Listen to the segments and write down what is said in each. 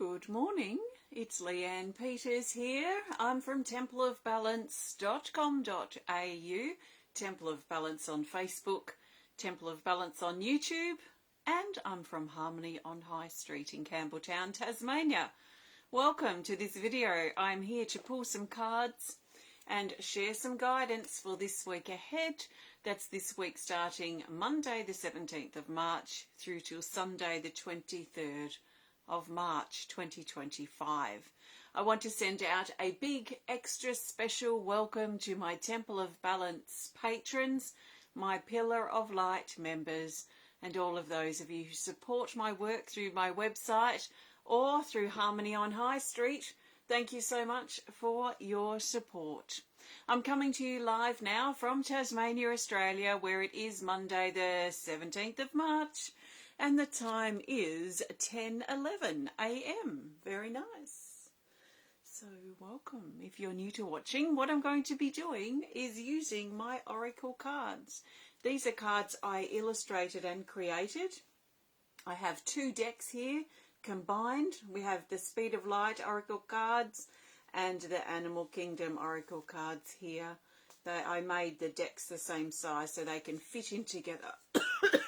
Good morning, it's Leanne Peters here. I'm from templeofbalance.com.au, Temple of Balance on Facebook, Temple of Balance on YouTube, and I'm from Harmony on High Street in Campbelltown, Tasmania. Welcome to this video. I'm here to pull some cards and share some guidance for this week ahead. That's this week starting Monday the 17th of March through till Sunday the 23rd of March 2025. I want to send out a big extra special welcome to my Temple of Balance patrons, my Pillar of Light members, and all of those of you who support my work through my website or through Harmony on High Street. Thank you so much for your support. I'm coming to you live now from Tasmania, Australia, where it is Monday the 17th of March. And the time is 10:11 a.m. Very nice. So welcome. If you're new to watching, what I'm going to be doing is using my Oracle cards. These are cards I illustrated and created. I have two decks here combined. We have the Speed of Light Oracle cards and the Animal Kingdom Oracle cards here. I made the decks the same size so they can fit in together.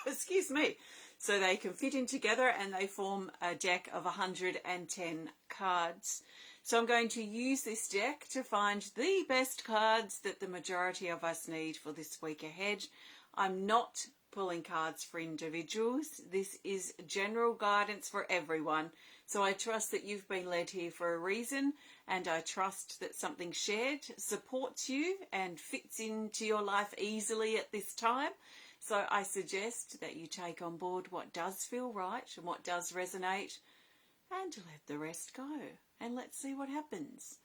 Excuse me. So they can fit in together and they form a deck of 110 cards. So I'm going to use this deck to find the best cards that the majority of us need for this week ahead. I'm not pulling cards for individuals. This is general guidance for everyone. So I trust that you've been led here for a reason, and I trust that something shared supports you and fits into your life easily at this time. So I suggest that you take on board what does feel right and what does resonate, and let the rest go. And let's see what happens.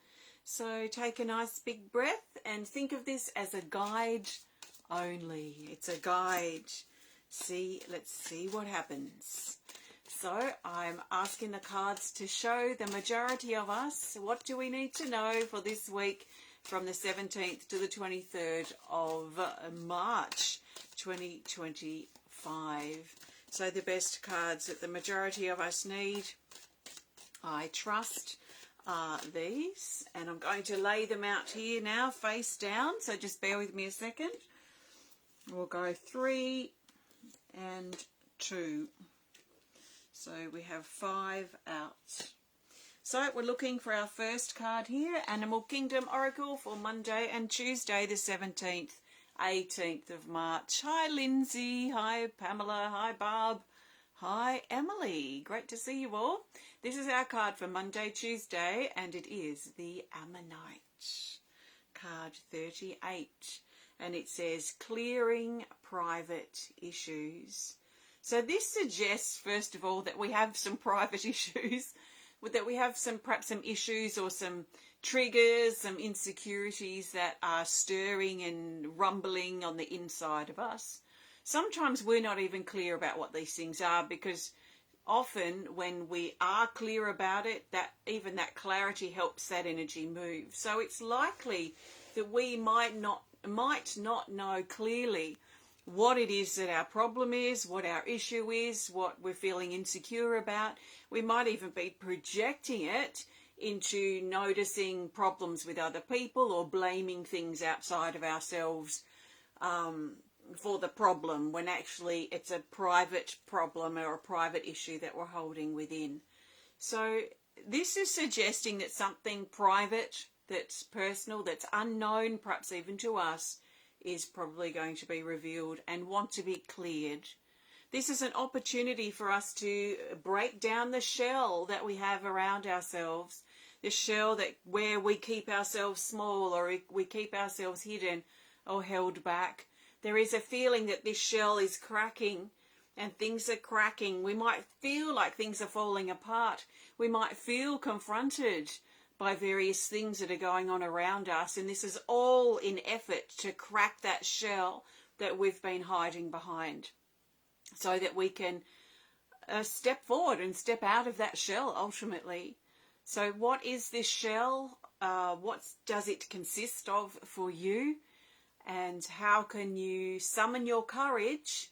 So take a nice big breath and think of this as a guide only. It's a guide. Let's see what happens. So I'm asking the cards to show the majority of us what do we need to know for this week from the 17th to the 23rd of March 2025. So the best cards that the majority of us need, I trust, are these. And I'm going to lay them out here now face down. So just bear with me a second. We'll go 3 and 2. So we have 5 out. So we're looking for our first card here, Animal Kingdom Oracle for Monday and Tuesday the 17th, 18th of March. Hi Lindsay, hi Pamela, hi Barb, hi Emily. Great to see you all. This is our card for Monday, Tuesday, and it is the Ammonite. Card 38. And it says clearing private issues. So this suggests, first of all, that we have some private issues, that we have perhaps some issues or some triggers, some insecurities that are stirring and rumbling on the inside of us. Sometimes we're not even clear about what these things are, because often when we are clear about it, that clarity helps that energy move. So it's likely that we might not know clearly what it is that our problem is, what our issue is, what we're feeling insecure about. We might even be projecting it into noticing problems with other people or blaming things outside of ourselves for the problem, when actually it's a private problem or a private issue that we're holding within. So this is suggesting that something private, that's personal, that's unknown, perhaps even to us, is probably going to be revealed and want to be cleared. This is an opportunity for us to break down the shell that we have around ourselves, the shell where we keep ourselves small, or we keep ourselves hidden or held back. There is a feeling that this shell is cracking and things are cracking. We might feel like things are falling apart. We might feel confronted by various things that are going on around us, and this is all in effort to crack that shell that we've been hiding behind, so that we can step forward and step out of that shell ultimately. So what is this shell? What does it consist of for you? And how can you summon your courage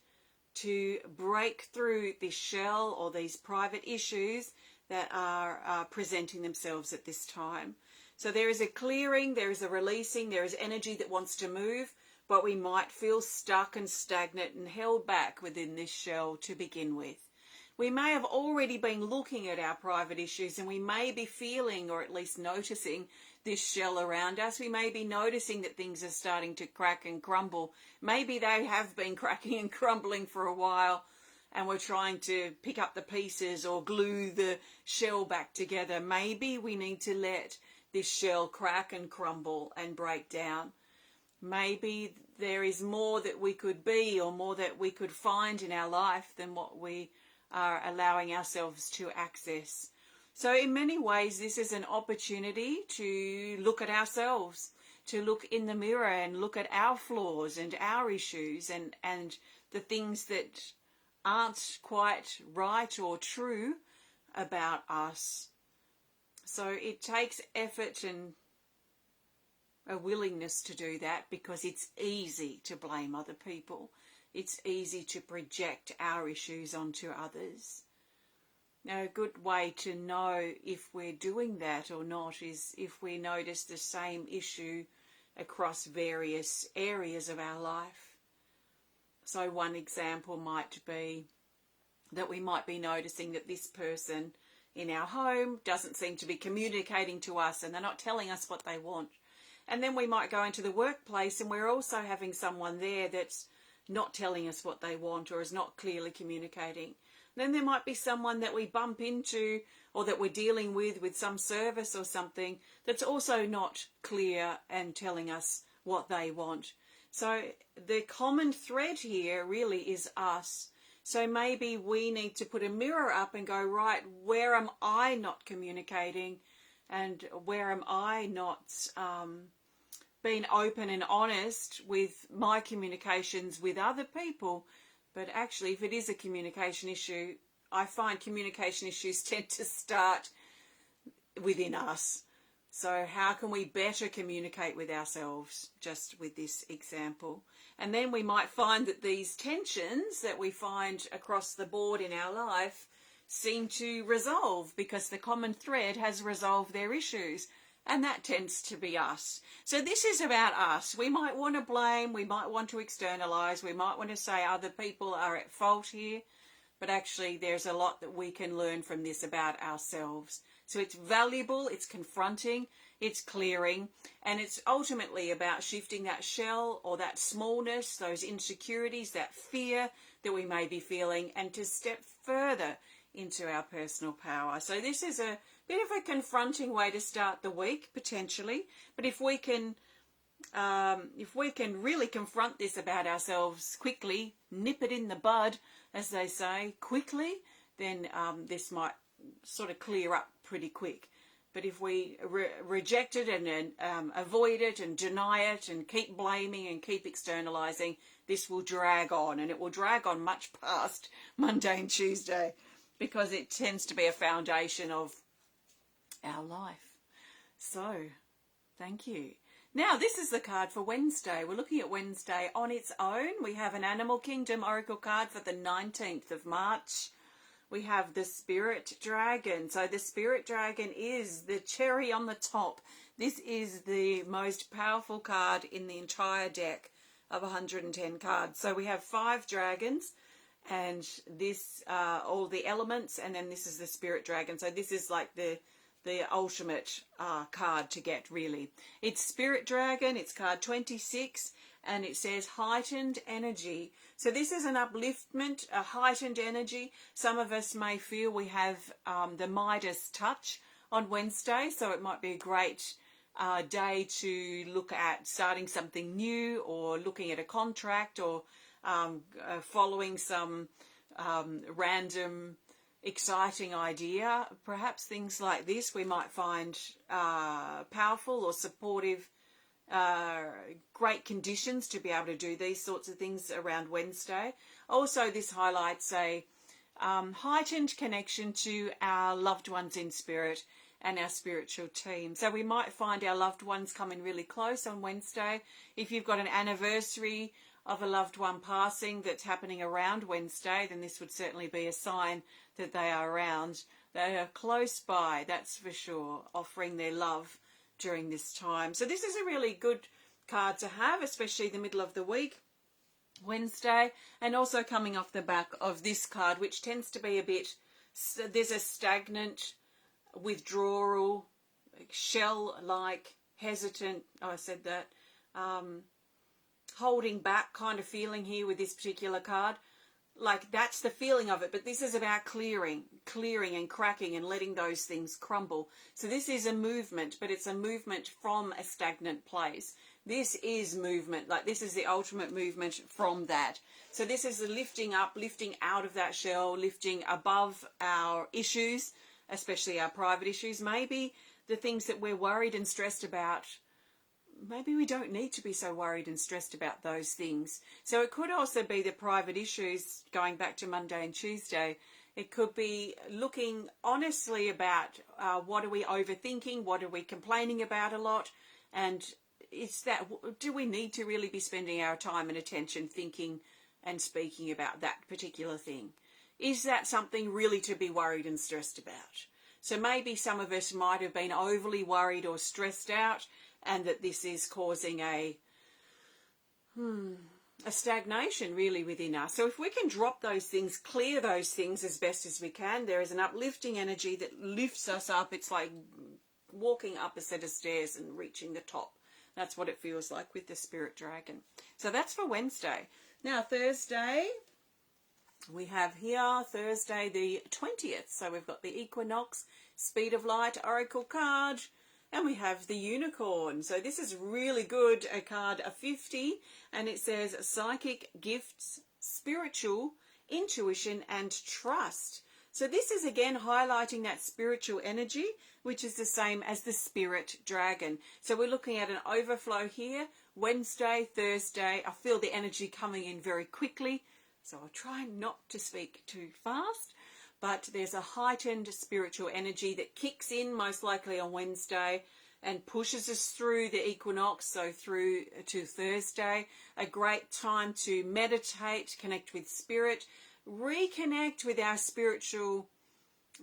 to break through this shell or these private issues that are presenting themselves at this time. So there is a clearing, there is a releasing, there is energy that wants to move, but we might feel stuck and stagnant and held back within this shell to begin with. We may have already been looking at our private issues, and we may be feeling, or at least noticing, this shell around us. We may be noticing that things are starting to crack and crumble. Maybe they have been cracking and crumbling for a while, and we're trying to pick up the pieces or glue the shell back together. Maybe we need to let this shell crack and crumble and break down. Maybe there is more that we could be, or more that we could find in our life than what we are allowing ourselves to access. So in many ways, this is an opportunity to look at ourselves, to look in the mirror and look at our flaws and our issues and the things that aren't quite right or true about us. So it takes effort and a willingness to do that, because it's easy to blame other people. It's easy to project our issues onto others. Now, a good way to know if we're doing that or not is if we notice the same issue across various areas of our life. So one example might be that we might be noticing that this person in our home doesn't seem to be communicating to us, and they're not telling us what they want. And then we might go into the workplace and we're also having someone there that's not telling us what they want or is not clearly communicating. Then there might be someone that we bump into or that we're dealing with some service or something that's also not clear and telling us what they want. So the common thread here really is us. So maybe we need to put a mirror up and go, right, where am I not communicating, and where am I not being open and honest with my communications with other people? But actually, if it is a communication issue, I find communication issues tend to start within us. So how can we better communicate with ourselves, just with this example? And then we might find that these tensions that we find across the board in our life seem to resolve because the common thread has resolved their issues. And that tends to be us. So this is about us. We might want to blame, we might want to externalize, we might want to say other people are at fault here, but actually there's a lot that we can learn from this about ourselves. So it's valuable, it's confronting, it's clearing, and it's ultimately about shifting that shell or that smallness, those insecurities, that fear that we may be feeling, and to step further into our personal power. So this is a bit of a confronting way to start the week, potentially. But if we can really confront this about ourselves quickly, nip it in the bud, as they say, quickly, then this might sort of clear up pretty quick. But if we reject it and avoid it and deny it and keep blaming and keep externalizing, this will drag on, and it will drag on much past Monday and Tuesday, because it tends to be a foundation of our life. So, thank you. Now, this is the card for Wednesday. We're looking at Wednesday on its own. We have an Animal Kingdom Oracle card for the 19th of March. We have the Spirit Dragon. So the Spirit Dragon is the cherry on the top. This is the most powerful card in the entire deck of 110 cards. So we have 5 dragons, and this all the elements, and then this is the Spirit Dragon. So this is like the ultimate card to get, really. It's Spirit Dragon, it's card 26, and it says heightened energy. So this is an upliftment, a heightened energy. Some of us may feel we have the Midas touch on Wednesday, so it might be a great day to look at starting something new, or looking at a contract, or following some random exciting idea. Perhaps things like this we might find powerful or supportive, great conditions to be able to do these sorts of things around Wednesday. Also, this highlights a heightened connection to our loved ones in spirit and our spiritual team. So we might find our loved ones coming really close on Wednesday. If you've got an anniversary of a loved one passing that's happening around Wednesday, then this would certainly be a sign that they are around. They are close by, that's for sure, offering their love during this time. So this is a really good card to have, especially the middle of the week, Wednesday, and also coming off the back of this card, which tends to be a bit, there's a stagnant, withdrawal, shell-like, hesitant, I said that, holding back kind of feeling here with this particular card. Like, that's the feeling of it, but this is about clearing and cracking and letting those things crumble. So this is a movement, but it's a movement from a stagnant place. This is movement, like this is the ultimate movement from that. So this is the lifting up, lifting out of that shell, lifting above our issues, especially our private issues. Maybe the things that we're worried and stressed about, maybe we don't need to be so worried and stressed about those things. So it could also be the private issues, going back to Monday and Tuesday. It could be looking honestly about what are we overthinking, what are we complaining about a lot, and it's that, do we need to really be spending our time and attention thinking and speaking about that particular thing? Is that something really to be worried and stressed about? So maybe some of us might have been overly worried or stressed out, and that this is causing a stagnation really within us. So if we can drop those things, clear those things as best as we can, there is an uplifting energy that lifts us up. It's like walking up a set of stairs and reaching the top. That's what it feels like with the Spirit Dragon. So that's for Wednesday. Now Thursday, we have here Thursday the 20th. So we've got the Equinox, Speed of Light Oracle card. And we have the Unicorn. So this is really good, a card, a 50, and it says psychic gifts, spiritual, intuition, and trust. So this is again highlighting that spiritual energy, which is the same as the Spirit Dragon. So we're looking at an overflow here, Wednesday, Thursday. I feel the energy coming in very quickly, so I'll try not to speak too fast. But there's a heightened spiritual energy that kicks in most likely on Wednesday and pushes us through the equinox, so through to Thursday. A great time to meditate, connect with spirit, reconnect with our spiritual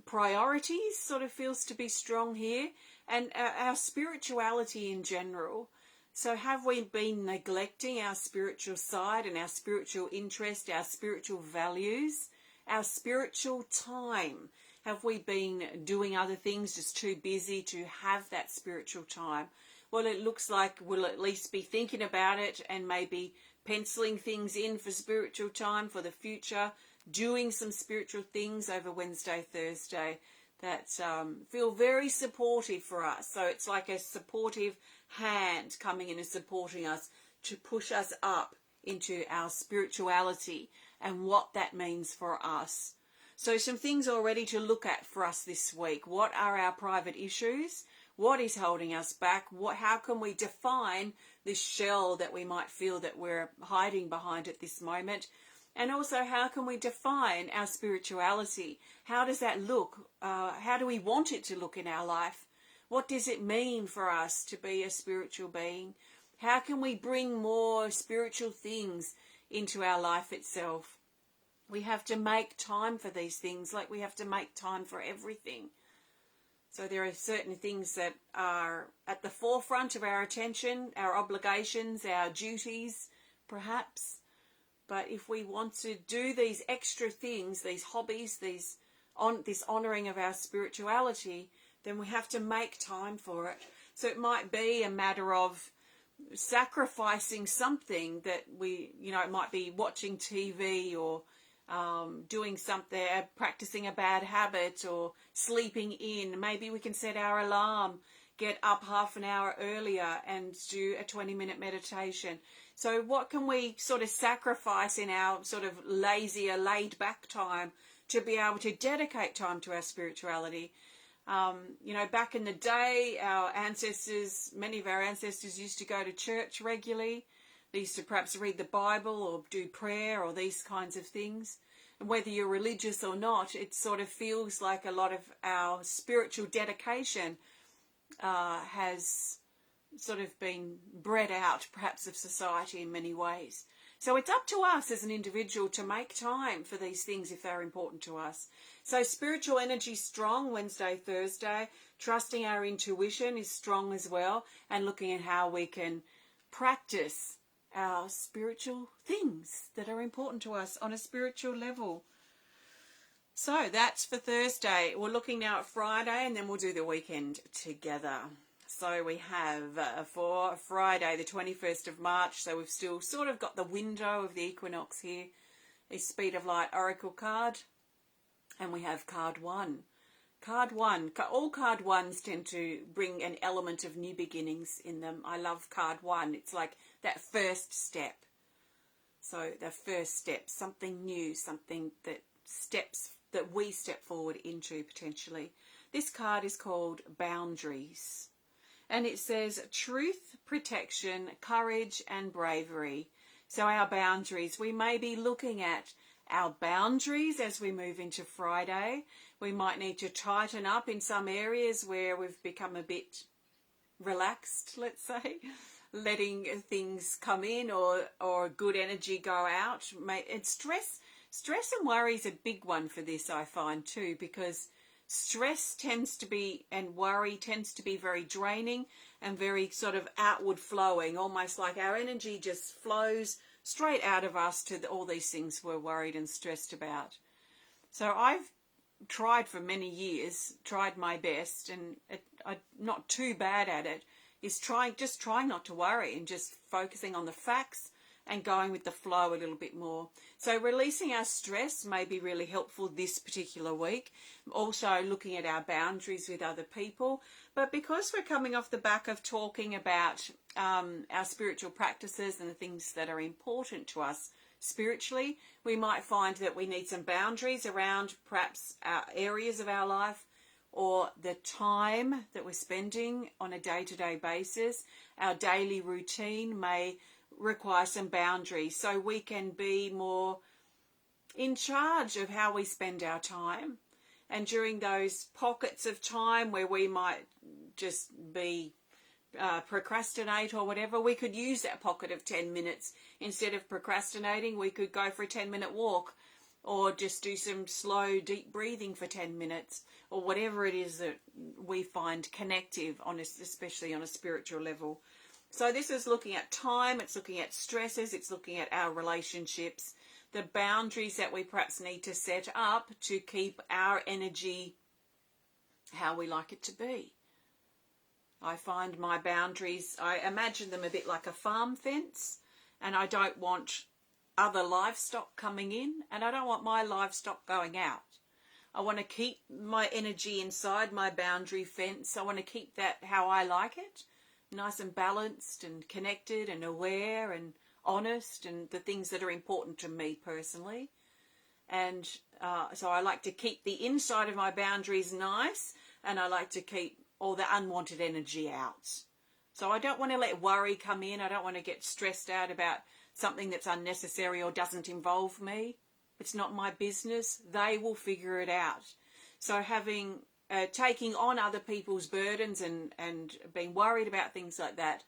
priorities, sort of feels to be strong here, and our spirituality in general. So have we been neglecting our spiritual side and our spiritual interest, our spiritual values? Our spiritual time? Have we been doing other things, just too busy to have that spiritual time? Well, it looks like we'll at least be thinking about it and maybe penciling things in for spiritual time for the future, doing some spiritual things over Wednesday, Thursday that feel very supportive for us. So it's like a supportive hand coming in and supporting us to push us up into our spirituality and what that means for us. So some things already to look at for us this week. What are our private issues? What is holding us back? How can we define this shell that we might feel that we're hiding behind at this moment? And also, how can we define our spirituality? How does that look? How do we want it to look in our life? What does it mean for us to be a spiritual being? How can we bring more spiritual things into our life itself? We have to make time for these things, like we have to make time for everything. So there are certain things that are at the forefront of our attention, our obligations, our duties, perhaps. But if we want to do these extra things, these hobbies, this honouring of our spirituality, then we have to make time for it. So it might be a matter of sacrificing something that it might be watching TV or doing something, practicing a bad habit or sleeping in. Maybe we can set our alarm, get up half an hour earlier and do a 20-minute meditation. So what can we sort of sacrifice in our sort of lazier, laid-back time to be able to dedicate time to our spirituality? Back in the day, many of our ancestors used to go to church regularly. They used to perhaps read the Bible or do prayer or these kinds of things. And whether you're religious or not, it sort of feels like a lot of our spiritual dedication has sort of been bred out, perhaps, of society in many ways. So it's up to us as an individual to make time for these things if they're important to us. So spiritual energy strong Wednesday, Thursday. Trusting our intuition is strong as well, and looking at how we can practice our spiritual things that are important to us on a spiritual level. So that's for Thursday. We're looking now at Friday, and then we'll do the weekend together. So we have for Friday, the 21st of March, so we've still sort of got the window of the equinox here, is Speed of Light Oracle card, and we have card 1. Card 1, all card 1s tend to bring an element of new beginnings in them. I love card 1. It's like that first step. So the first step, something new, something that we step forward into potentially. This card is called Boundaries. And it says truth, protection, courage and bravery. So our boundaries, we may be looking at our boundaries as we move into Friday. We might need to tighten up in some areas where we've become a bit relaxed, let's say, letting things come in or good energy go out. And stress and worry is a big one for this, I find too, because stress tends to be, and worry tends to be very draining and very sort of outward flowing, almost like our energy just flows straight out of us to all these things we're worried and stressed about. So I've tried for many years, tried my best, and I'm not too bad at it, is trying not to worry and just focusing on the facts and going with the flow a little bit more. So releasing our stress may be really helpful this particular week. Also looking at our boundaries with other people. But because we're coming off the back of talking about our spiritual practices and the things that are important to us spiritually, we might find that we need some boundaries around perhaps our areas of our life or the time that we're spending on a day-to-day basis. Our daily routine may require some boundaries so we can be more in charge of how we spend our time. And during those pockets of time where we might just be procrastinate or whatever, we could use that pocket of 10 minutes. Instead of procrastinating, we could go for a 10-minute walk or just do some slow, deep breathing for 10 minutes or whatever it is that we find connective, especially on a spiritual level. So this is looking at time, it's looking at stresses, it's looking at our relationships, the boundaries that we perhaps need to set up to keep our energy how we like it to be. I find my boundaries, I imagine them a bit like a farm fence, and I don't want other livestock coming in, and I don't want my livestock going out. I want to keep my energy inside my boundary fence. I want to keep that how I like it. Nice and balanced and connected and aware and honest and the things that are important to me personally. And so I like to keep the inside of my boundaries nice, and I like to keep all the unwanted energy out. So I don't want to let worry come in. I don't want to get stressed out about something that's unnecessary or doesn't involve me. It's not my business. They will figure it out. So taking on other people's burdens and being worried about things like that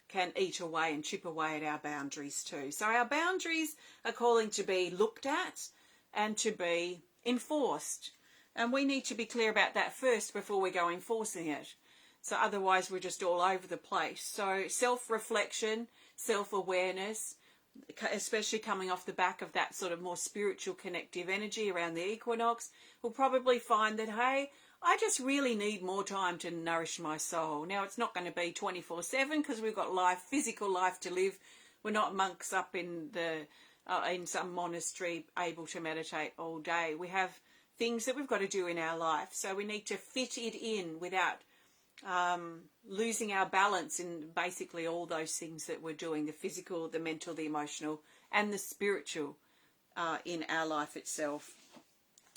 can eat away and chip away at our boundaries too. So our boundaries are calling to be looked at and to be enforced. And we need to be clear about that first before we go enforcing it. So otherwise we're just all over the place. So self-reflection, self-awareness, especially coming off the back of that sort of more spiritual connective energy around the equinox, we'll probably find that, hey, I just really need more time to nourish my soul. Now, it's not going to be 24/7 because we've got physical life to live. We're not monks up in some monastery able to meditate all day. We have things that we've got to do in our life. So we need to fit it in without losing our balance in basically all those things that we're doing, the physical, the mental, the emotional, and the spiritual in our life itself.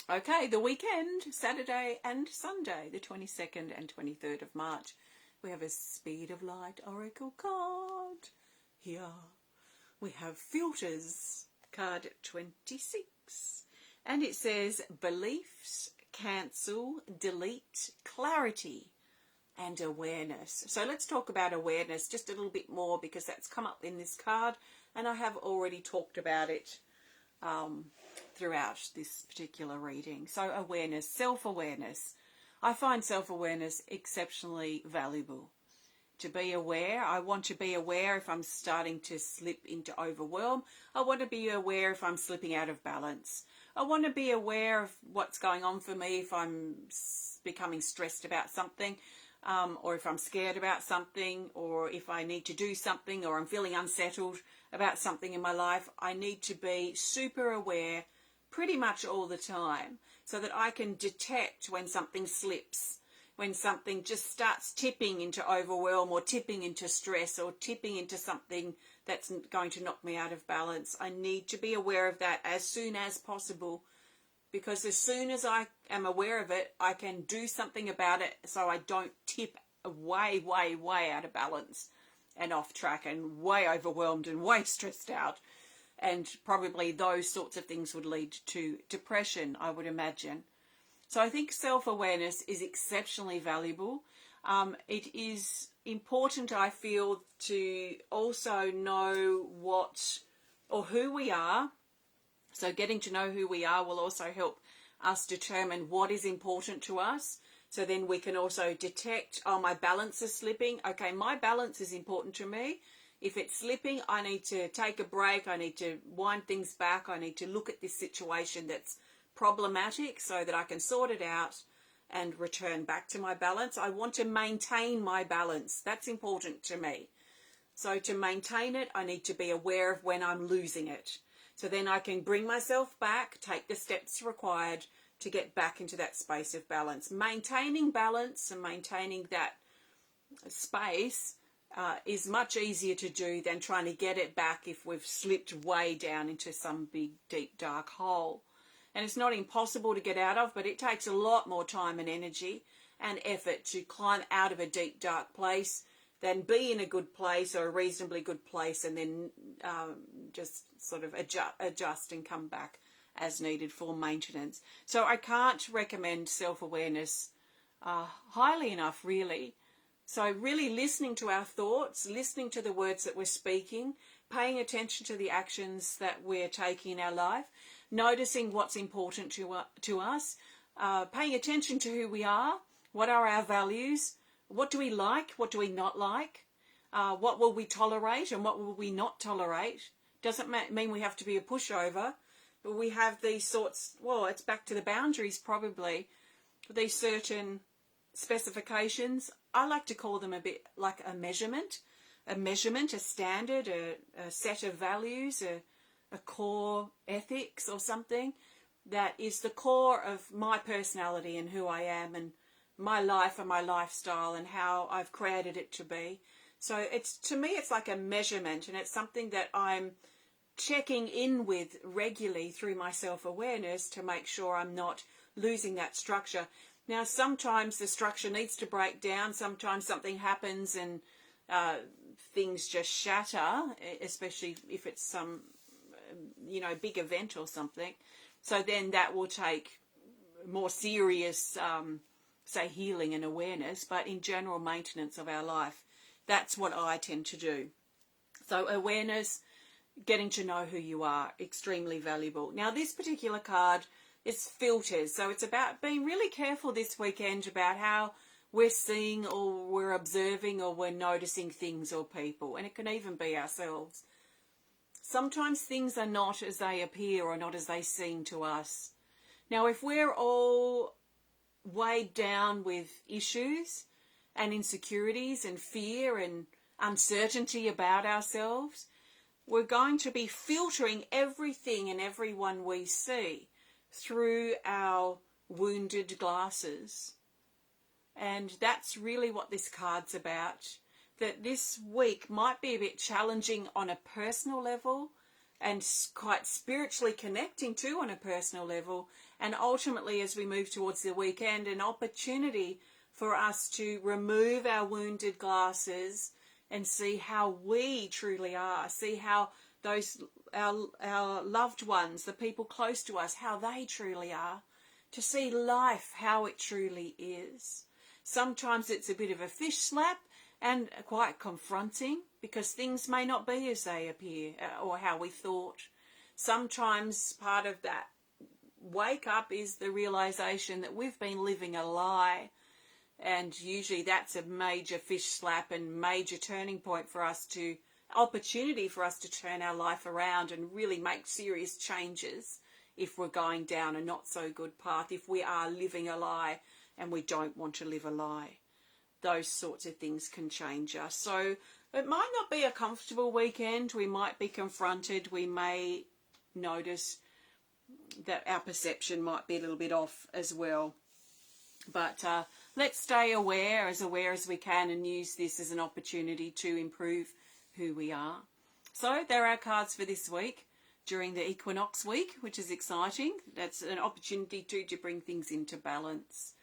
Okay, the weekend, Saturday and Sunday, the 22nd and 23rd of March. We have a Speed of Light Oracle card here. We have Filters, card 26. And it says beliefs, cancel, delete, clarity, and awareness. So let's talk about awareness just a little bit more because that's come up in this card and I have already talked about it throughout this particular reading. So awareness, self-awareness. I find self-awareness exceptionally valuable. To be aware, I want to be aware if I'm starting to slip into overwhelm. I want to be aware if I'm slipping out of balance. I want to be aware of what's going on for me if I'm becoming stressed about something, or if I'm scared about something, or if I need to do something, or I'm feeling unsettled about something in my life. I need to be super aware pretty much all the time so that I can detect when something slips, when something just starts tipping into overwhelm or tipping into stress or tipping into something that's going to knock me out of balance. I need to be aware of that as soon as possible, because as soon as I am aware of it, I can do something about it so I don't tip way, way, way out of balance and off track and way overwhelmed and way stressed out. And probably those sorts of things would lead to depression, I would imagine. So I think self-awareness is exceptionally valuable. It is important, I feel, to also know what or who we are. So getting to know who we are will also help us determine what is important to us. So then we can also detect, oh, my balance is slipping. Okay, my balance is important to me. If it's slipping, I need to take a break. I need to wind things back. I need to look at this situation that's problematic so that I can sort it out and return back to my balance. I want to maintain my balance. That's important to me. So to maintain it, I need to be aware of when I'm losing it. So then I can bring myself back, take the steps required to get back into that space of balance. Maintaining balance and maintaining that space is much easier to do than trying to get it back if we've slipped way down into some big, deep, dark hole. And it's not impossible to get out of, but it takes a lot more time and energy and effort to climb out of a deep, dark place than be in a good place or a reasonably good place and then just sort of adjust and come back as needed for maintenance. So I can't recommend self-awareness highly enough, really. So really listening to our thoughts, listening to the words that we're speaking, paying attention to the actions that we're taking in our life, noticing what's important to us, paying attention to who we are, what are our values, what do we like, what do we not like, what will we tolerate and what will we not tolerate. Doesn't mean we have to be a pushover, but we have these sorts, well, it's back to the boundaries probably, these certain specifications. I like to call them a bit like a measurement, a standard, a set of values, a core ethics or something that is the core of my personality and who I am and my life and my lifestyle and how I've created it to be. So it's, to me, it's like a measurement, and it's something that I'm checking in with regularly through my self-awareness to make sure I'm not losing that structure. Now, sometimes the structure needs to break down. Sometimes something happens and things just shatter, especially if it's some, big event or something. So then that will take more serious, say, healing and awareness. But in general, maintenance of our life, that's what I tend to do. So awareness, getting to know who you are, extremely valuable. Now, this particular card is filters. So it's about being really careful this weekend about how we're seeing or we're observing or we're noticing things or people. And it can even be ourselves. Sometimes things are not as they appear or not as they seem to us. Now, if we're all weighed down with issues and insecurities and fear and uncertainty about ourselves, we're going to be filtering everything and everyone we see through our wounded glasses. And that's really what this card's about. That this week might be a bit challenging on a personal level and quite spiritually connecting too on a personal level. And ultimately, as we move towards the weekend, an opportunity for us to remove our wounded glasses and see how we truly are, see how those our loved ones, the people close to us, how they truly are, to see life how it truly is. Sometimes it's a bit of a fish slap, and quite confronting, because things may not be as they appear or how we thought. Sometimes part of that wake up is the realization that we've been living a lie, and usually that's a major fish slap and major turning point for us to, opportunity for us to turn our life around and really make serious changes if we're going down a not so good path, if we are living a lie and we don't want to live a lie. Those sorts of things can change us. So it might not be a comfortable weekend. We might be confronted. We may notice that our perception might be a little bit off as well. But let's stay aware as we can, and use this as an opportunity to improve who we are. So there are our cards for this week during the equinox week, which is exciting. That's an opportunity to bring things into balance.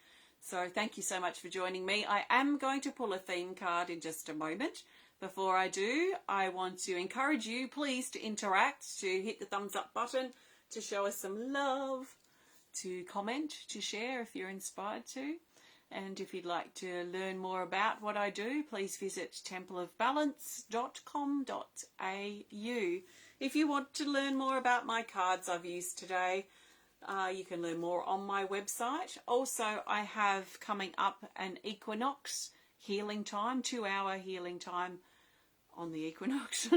So thank you so much for joining me. I am going to pull a theme card in just a moment. Before I do, I want to encourage you, please, to interact, to hit the thumbs up button, to show us some love, to comment, to share if you're inspired to. And if you'd like to learn more about what I do, please visit templeofbalance.com.au. If you want to learn more about my cards I've used today, you can learn more on my website. Also, I have coming up an equinox healing time, 2-hour healing time on the equinox,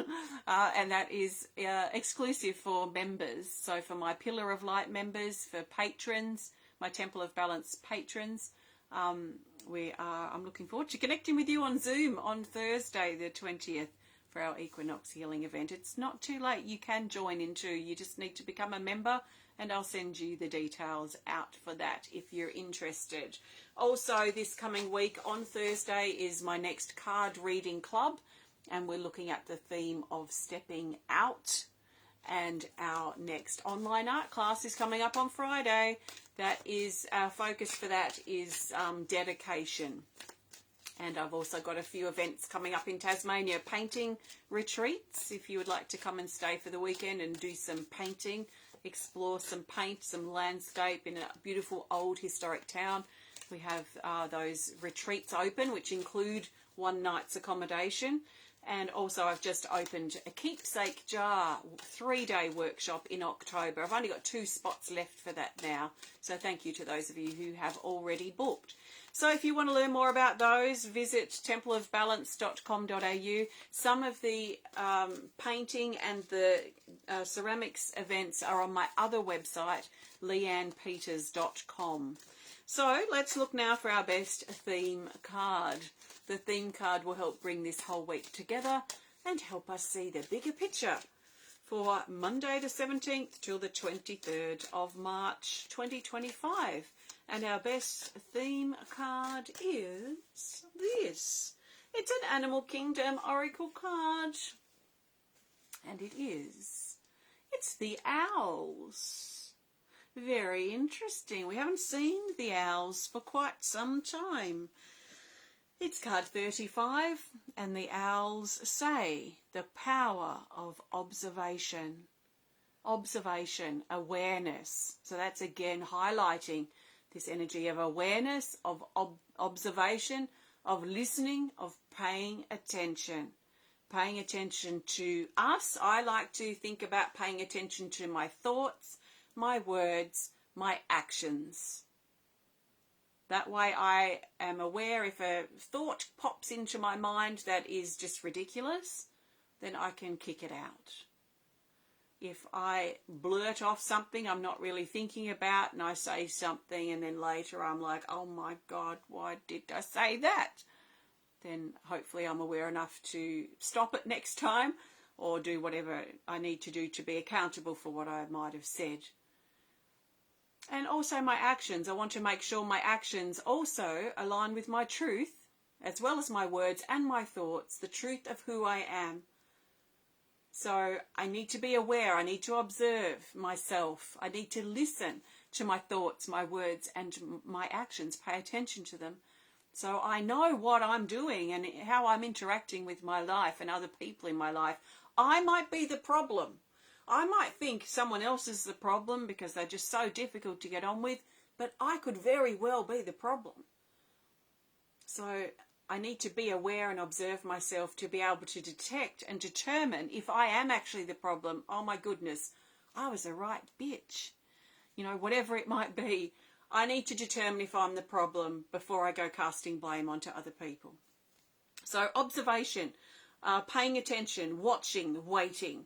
and that is exclusive for members. So for my Pillar of Light members, for patrons, my Temple of Balance patrons, I'm looking forward to connecting with you on Zoom on Thursday the 20th for our equinox healing event. It's not too late. You can join in too. You just need to become a member, and I'll send you the details out for that if you're interested. Also, this coming week on Thursday is my next card reading club, and we're looking at the theme of stepping out. And our next online art class is coming up on Friday. That is, our focus for that is dedication. And I've also got a few events coming up in Tasmania, painting retreats. If you would like to come and stay for the weekend and do some painting, explore some paint, some landscape in a beautiful old historic town, we have those retreats open, which include one night's accommodation. And also I've just opened a keepsake jar 3-day workshop in October. I've only got 2 spots left for that now. So thank you to those of you who have already booked. So if you want to learn more about those, visit templeofbalance.com.au. Some of the painting and the ceramics events are on my other website, leannepeters.com. So let's look now for our best theme card. The theme card will help bring this whole week together and help us see the bigger picture for Monday the 17th till the 23rd of March 2025. And our best theme card is this. It's an Animal Kingdom Oracle card. And it's the owls. Very interesting. We haven't seen the owls for quite some time. It's card 35, and the owls say the power of observation. Observation, awareness. So that's again highlighting this energy of awareness, of observation, of listening, of paying attention. Paying attention to us. I like to think about paying attention to my thoughts, my words, my actions. That way I am aware if a thought pops into my mind that is just ridiculous, then I can kick it out. If I blurt off something I'm not really thinking about and I say something and then later I'm like, oh my God, why did I say that? Then hopefully I'm aware enough to stop it next time or do whatever I need to do to be accountable for what I might have said. And also my actions. I want to make sure my actions also align with my truth, as well as my words and my thoughts, the truth of who I am. So I need to be aware. I need to observe myself. I need to listen to my thoughts, my words, and my actions. Pay attention to them. So I know what I'm doing and how I'm interacting with my life and other people in my life. I might be the problem. I might think someone else is the problem because they're just so difficult to get on with, but I could very well be the problem. So I need to be aware and observe myself to be able to detect and determine if I am actually the problem. Oh my goodness, I was a right bitch. You know, whatever it might be, I need to determine if I'm the problem before I go casting blame onto other people. So observation, paying attention, watching, waiting.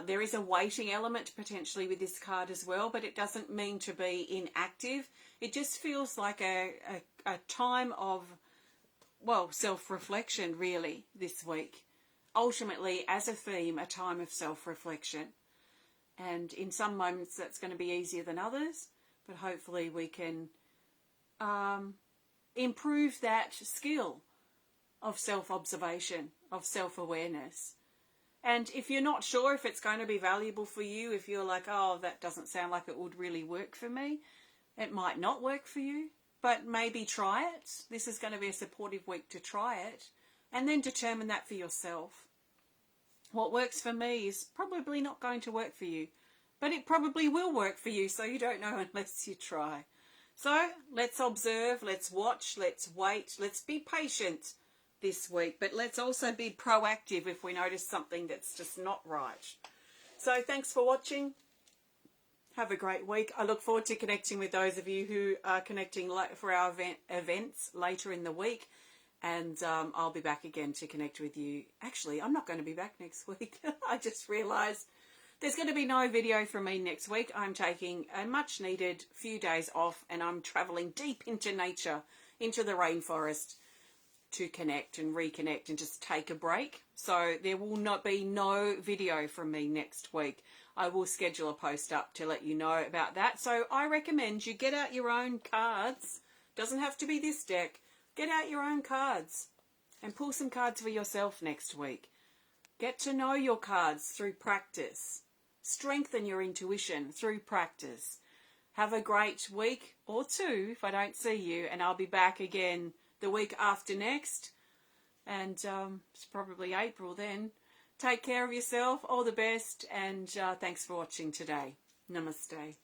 There is a waiting element potentially with this card as well, but it doesn't mean to be inactive. It just feels like a time of, well, self-reflection really this week. Ultimately, as a theme, a time of self-reflection. And in some moments that's going to be easier than others, but hopefully we can improve that skill of self-observation, of self-awareness. And if you're not sure if it's going to be valuable for you, if you're like, oh, that doesn't sound like it would really work for me, it might not work for you, but maybe try it. This is going to be a supportive week to try it, and then determine that for yourself. What works for me is probably not going to work for you, but it probably will work for you, so you don't know unless you try. So let's observe, let's watch, let's wait, let's be patient this week, but let's also be proactive if we notice something that's just not right. So thanks for watching. Have a great week. I look forward to connecting with those of you who are connecting for our events later in the week. And I'll be back again to connect with you. Actually, I'm not going to be back next week. I just realised there's going to be no video from me next week. I'm taking a much needed few days off, and I'm travelling deep into nature, into the rainforest, to connect and reconnect and just take a break. So there will not be no video from me next week. I will schedule a post up to let you know about that. So I recommend you get out your own cards. Doesn't have to be this deck. Get out your own cards and pull some cards for yourself next week. Get to know your cards through practice. Strengthen your intuition through practice. Have a great week or two if I don't see you, and I'll be back again the week after next, and it's probably April then. Take care of yourself, all the best, and thanks for watching today. Namaste.